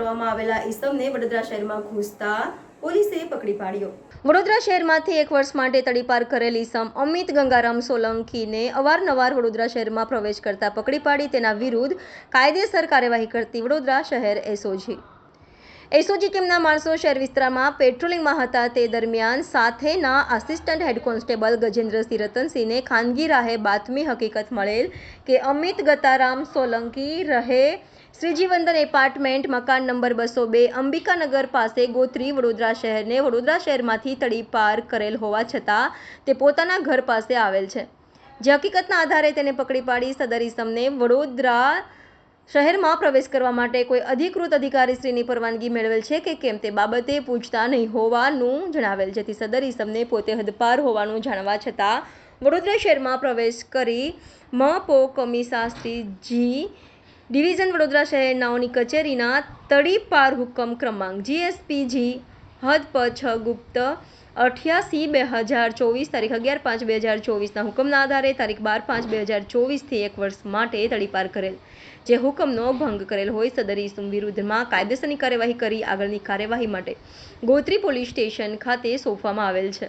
કરવામાં આવેલા ઈસમને વડોદરા શહેરમાં ઘૂસતા પોલીસે પકડી પાડ્યો। વડોદરા શહેરમાંથી 1 વર્ષ માટે તડીપાર કરેલ ઈસમ અમિત ગંગારામ સોલંકીને અવારનવાર વડોદરા શહેરમાં પ્રવેશ કરતા પકડી પાડી તેના વિરુદ્ધ કાયદેસર કાર્યવાહી કરતી વડોદરા શહેર એસઓજી ટીમના માણસો શહેર વિસ્તારમાં પેટ્રોલિંગમાં હતા તે દરમિયાન સાથેના આસિસ્ટન્ટ હેડ કોન્સ્ટેબલ ગજેન્દ્રસિંહ રતનસિંહને ખાનગી રાહે બાતમી હકીકત મળેલ કે અમિત ગતારામ સોલંકી રહે શ્રીજીવંદન એપાર્ટમેન્ટ મકાન નંબર 202 અંબિકાનગર પાસે ગોત્રી વડોદરા શહેરને વડોદરા શહેરમાંથી તડીપાર કરેલ હોવા છતાં તે પોતાના ઘર પાસે આવેલ છે, જે હકીકતના આધારે તેને પકડી પાડી સદર ઈસમને વડોદરા શહેરમાં પ્રવેશ કરવા માટે કોઈ અધિકૃત અધિકારીશ્રીની પરવાનગી મેળવેલ છે કે કેમ તે બાબતે પૂછતા નહીં હોવાનું જણાવેલ, જેથી સદર ઈસમને પોતે હદપાર હોવાનું જાણવા છતાં વડોદરા શહેરમાં પ્રવેશ કરી મપો કમી શાસ્ત્રી જી ડિવિઝન વડોદરા શહેર નાઓની કચેરીના તડીપાર હુકમ ક્રમાંક GSPG હદ પ 6 ગુપ્ત 88/2024 તારીખ 11/5/2024ના હુકમના આધારે તારીખ 12/5/2024 થી 1 વર્ષ માટે તડીપાર કરેલ, જે હુકમનો ભંગ કરેલ હોય સદર ઈસમ વિરુદ્ધમાં કાયદેસરની કાર્યવાહી કરી આગળની કાર્યવાહી માટે ગોત્રી પોલીસ સ્ટેશન ખાતે સોંપવામાં આવેલ છે।